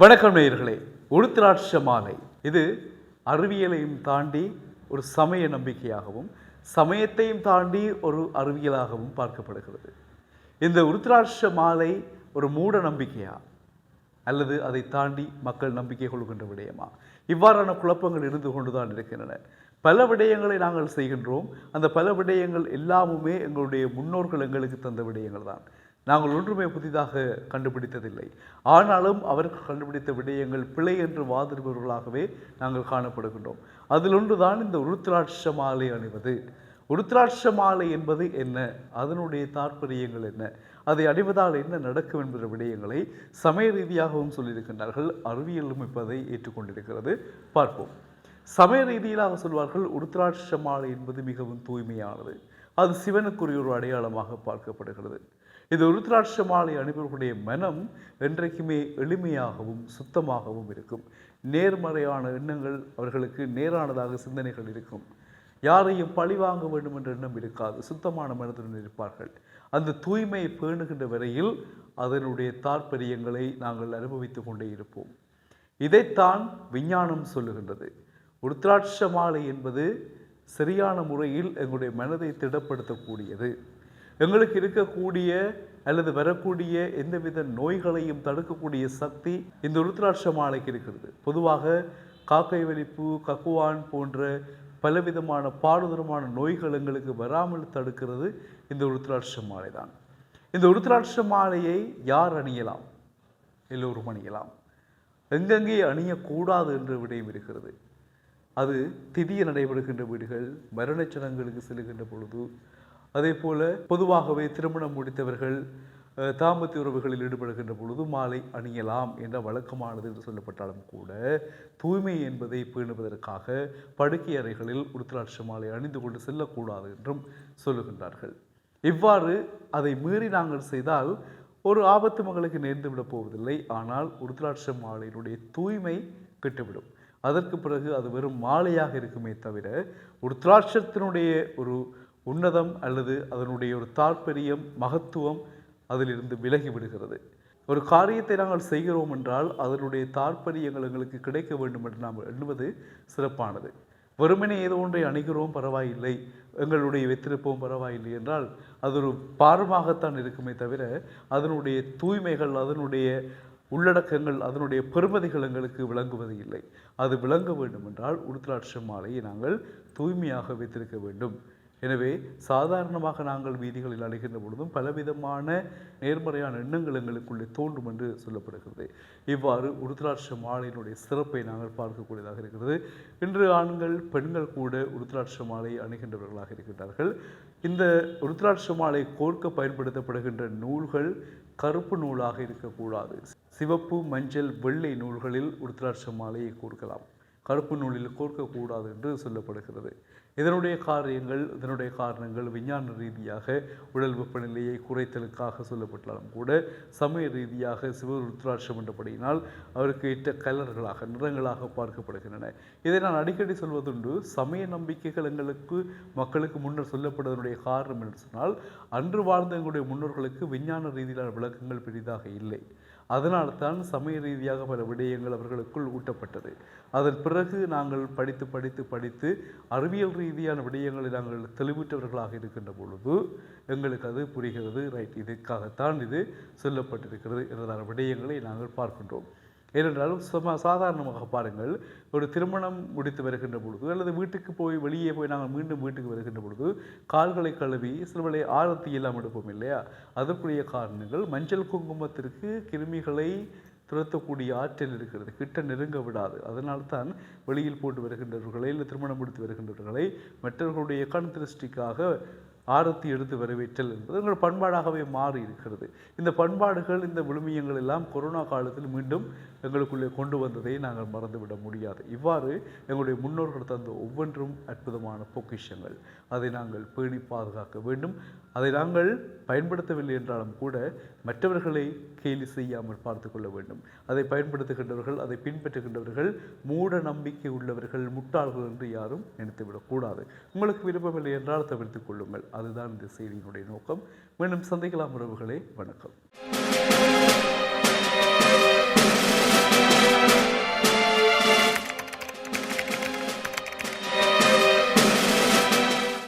வணக்கம் நேயர்களே. உருத்திராட்ச மாலை இது அறிவியலையும் தாண்டி ஒரு சமய நம்பிக்கையாகவும் சமயத்தையும் தாண்டி ஒரு அறிவியலாகவும் பார்க்கப்படுகிறது. இந்த உருத்திராட்ச மாலை ஒரு மூட நம்பிக்கையா அல்லது அதை தாண்டி மக்கள் நம்பிக்கை கொள்கின்ற விடயமா? இவ்வாறான குழப்பங்கள் இருந்து கொண்டுதான் இருக்கின்றன. பல விடயங்களை நாங்கள் செய்கின்றோம். அந்த பல விடயங்கள் எல்லாமுமே எங்களுடைய முன்னோர்கள் எங்களுக்கு தந்த விடயங்கள் தான். நாங்கள் ஒன்றுமே புதிதாக கண்டுபிடித்ததில்லை. ஆனாலும் அவர்கள் கண்டுபிடித்த விடயங்கள் பிழை என்று வாதிடுபவர்களாகவே நாங்கள் காணப்படுகின்றோம். அதில் ஒன்றுதான் இந்த உருத்திராட்ச மாலை அணிவது. உருத்திராட்ச மாலை என்பது என்ன, அதனுடைய தாற்பயங்கள் என்ன, அதை அணிவதால் என்ன நடக்கும் என்கிற விடயங்களை சமய ரீதியாகவும் சொல்லியிருக்கின்றார்கள். அறிவியலும் இப்பதை ஏற்றுக்கொண்டிருக்கிறது. பார்ப்போம். சமய ரீதியிலாக சொல்வார்கள், உருத்திராட்ச மாலை என்பது மிகவும் தூய்மையானது, அது சிவனுக்குரிய ஒரு அடையாளமாக பார்க்கப்படுகிறது. இந்த உருத்திராட்ச மாலை அணிபவர்களுடைய மனம் என்றைக்குமே எளிமையாகவும் சுத்தமாகவும் இருக்கும். நேர்மறையான எண்ணங்கள் அவர்களுக்கு நேரானதாக சிந்தனைகள் இருக்கும். யாரையும் பழி வாங்க வேண்டும் என்ற எண்ணம் இருக்காது. சுத்தமான மனதுடன் இருப்பார்கள். அந்த தூய்மையை பேணுகின்ற வரையில் அதனுடைய தாற்பயங்களை நாங்கள் அனுபவித்துக் கொண்டே இருப்போம். இதைத்தான் விஞ்ஞானம் சொல்லுகின்றது. உருத்திராட்ச மாலை என்பது சரியான முறையில் எங்களுடைய மனதை திடப்படுத்தக்கூடியது. எங்களுக்கு இருக்கக்கூடிய அல்லது வரக்கூடிய எந்தவித நோய்களையும் தடுக்கக்கூடிய சக்தி இந்த உருத்திராட்ச மாலைக்கு இருக்கிறது. பொதுவாக காக்கை வலிப்பு, கக்குவான் போன்ற பலவிதமான பாடுதரமான நோய்கள் எங்களுக்கு வராமல் தடுக்கிறது இந்த உருத்திராட்ச மாலை தான். இந்த உருத்திராட்ச மாலையை யார் அணியலாம்? எல்லோரும் அணியலாம். எங்கெங்கே அணியக்கூடாது என்ற விடயம் இருக்கிறது. அது திதிய நடைபெறுகின்ற வீடுகள், மரணச்சடங்குகளுக்கு செல்கின்ற பொழுது, அதே போல பொதுவாகவே திருமணம் முடித்தவர்கள் தாம்பத்திய உறவுகளில் ஈடுபடுகின்ற பொழுது மாலை அணியலாம் என்ற வழக்கமானது என்று சொல்லப்பட்டாலும் கூட, தூய்மை என்பதை பேணுவதற்காக படுக்கை அறைகளில் உருத்திராட்ச மாலை அணிந்து கொண்டு செல்லக்கூடாது என்றும் சொல்லுகின்றார்கள். இவ்வாறு அதை மீறி நாங்கள் செய்தால் ஒரு ஆபத்து மகளுக்கு நேர்ந்துவிடப் போவதில்லை. ஆனால் உருத்திராட்ச மாலையினுடைய தூய்மை கெட்டுவிடும். அதற்கு பிறகு அது வெறும் மாலையாக இருக்குமே தவிர உருத்திராட்சத்தினுடைய ஒரு உன்னதம் அல்லது அதனுடைய ஒரு தாற்பயம், மகத்துவம் அதிலிருந்து விலகி விடுகிறது. ஒரு காரியத்தை நாங்கள் செய்கிறோம் என்றால் அதனுடைய தாற்பயங்கள் எங்களுக்கு கிடைக்க வேண்டும் என்று நாம் எண்ணுவது சிறப்பானது. வெறுமனே ஏதோ ஒன்றை அணிகிறோம் பரவாயில்லை, எங்களுடைய வைத்திருப்போம் பரவாயில்லை என்றால் அது ஒரு பாரமாகத்தான் இருக்குமே தவிர அதனுடைய தூய்மைகள், அதனுடைய உள்ளடக்கங்கள், அதனுடைய பெருமதிகள் எங்களுக்கு விளங்குவது இல்லை. அது விளங்க வேண்டும் என்றால் உருத்திராட்ச மாலையை நாங்கள் தூய்மையாக வைத்திருக்க வேண்டும். எனவே சாதாரணமாக நாங்கள் வீதிகளில் அடைகின்ற பொழுதும் பலவிதமான நேர்மறையான எண்ணங்கள் எங்களுக்குள்ளே தோன்றும் என்று சொல்லப்படுகிறது. இவ்வாறு உருத்திராட்ச மாலையினுடைய சிறப்பை நாங்கள் பார்க்கக்கூடியதாக இருக்கிறது. இன்று ஆண்கள் பெண்கள் கூட உருத்திராட்ச மாலை அணிகின்றவர்களாக இருக்கின்றார்கள். இந்த உருத்திராட்ச மாலை கோர்க்க பயன்படுத்தப்படுகின்ற நூல்கள் கருப்பு நூலாக இருக்கக்கூடாது. சிவப்பு, மஞ்சள், வெள்ளை நூல்களில் உருத்திராட்ச மாலையை கோர்க்கலாம். கருப்பு நூலில் கோர்க்கக்கூடாது என்று சொல்லப்படுகிறது. இதனுடைய காரணங்கள் விஞ்ஞான ரீதியாக உடல் வெப்பநிலையை குறைத்தலுக்காக சொல்லப்பட்டாலும் கூட சமய ரீதியாக சிவ உருத்திராட்சம் என்றபடியினால் அவருக்கு ஏற்ற கலர்களாக, நிறங்களாக பார்க்கப்படுகின்றன. இதை நான் அடிக்கடி சொல்வதுண்டு. சமய நம்பிக்கைகள் எங்களுக்கு மக்களுக்கு முன்னர் சொல்லப்படுவதனுடைய காரணம் என்று சொன்னால், அன்று வாழ்ந்த எங்களுடைய முன்னோர்களுக்கு விஞ்ஞான ரீதியிலான விளக்கங்கள் பெரிதாக இல்லை. அதனால்தான் சமய ரீதியாக பல விடயங்கள் அவர்களுக்குள் ஊட்டப்பட்டது. அதன் பிறகு நாங்கள் படித்து அறிவியல் ரீதியான விடயங்களை நாங்கள் தெளிவிட்டவர்களாக இருக்கின்ற பொழுது எங்களுக்கு அது புரிகிறது. ரைட், இதுக்காகத்தான் இது சொல்லப்பட்டிருக்கிறது என்றதான விடயங்களை நாங்கள் பார்க்கின்றோம். ஏனென்றாலும் சாதாரணமாக பாருங்கள், ஒரு திருமணம் முடித்து வருகின்ற பொழுது அல்லது வீட்டுக்கு போய் வெளியே போய் நாங்கள் மீண்டும் வீட்டுக்கு வருகின்ற பொழுது கால்களை கழுவி சிறுவலை ஆரத்தி எல்லாம் எடுப்போம் இல்லையா? அதற்குரிய காரணங்கள் மஞ்சள் குங்குமத்திற்கு கிருமிகளை துரத்தக்கூடிய ஆற்றல் இருக்கிறது, கிட்ட நெருங்க விடாது. அதனால்தான் வெளியில் போட்டு வருகின்றவர்களை இல்லை திருமணம் முடித்து வருகின்றவர்களை மற்றவர்களுடைய கண் திருஷ்டிக்காக ஆரத்தி எடுத்து வரவேற்றல் என்பது எங்கள் பண்பாடாகவே மாறி இருக்கிறது. இந்த பண்பாடுகள், இந்த விழுமியங்கள் எல்லாம் கொரோனா காலத்தில் மீண்டும் எங்களுக்குள்ளே கொண்டு வந்ததை நாங்கள் மறந்துவிட முடியாது. இவ்வாறு எங்களுடைய முன்னோர்கள் தந்த ஒவ்வொன்றும் அற்புதமான பொக்கிஷங்கள். அதை நாங்கள் பேணி பாதுகாக்க வேண்டும். அதை நாங்கள் பயன்படுத்தவில்லை என்றாலும் கூட மற்றவர்களை கேலி செய்யாமல் பார்த்து கொள்ள வேண்டும். அதை பயன்படுத்துகின்றவர்கள், அதை பின்பற்றுகின்றவர்கள் மூட நம்பிக்கை உள்ளவர்கள், முட்டாள்கள் என்று யாரும் நினைத்துவிடக்கூடாது. உங்களுக்கு விருப்பமில்லை என்றால் தவிர்த்து கொள்ளுங்கள். அதுதான் இந்த செய்தியினுடைய நோக்கம். மீண்டும் சந்திக்கலாம் உறவுகளே. வணக்கம்.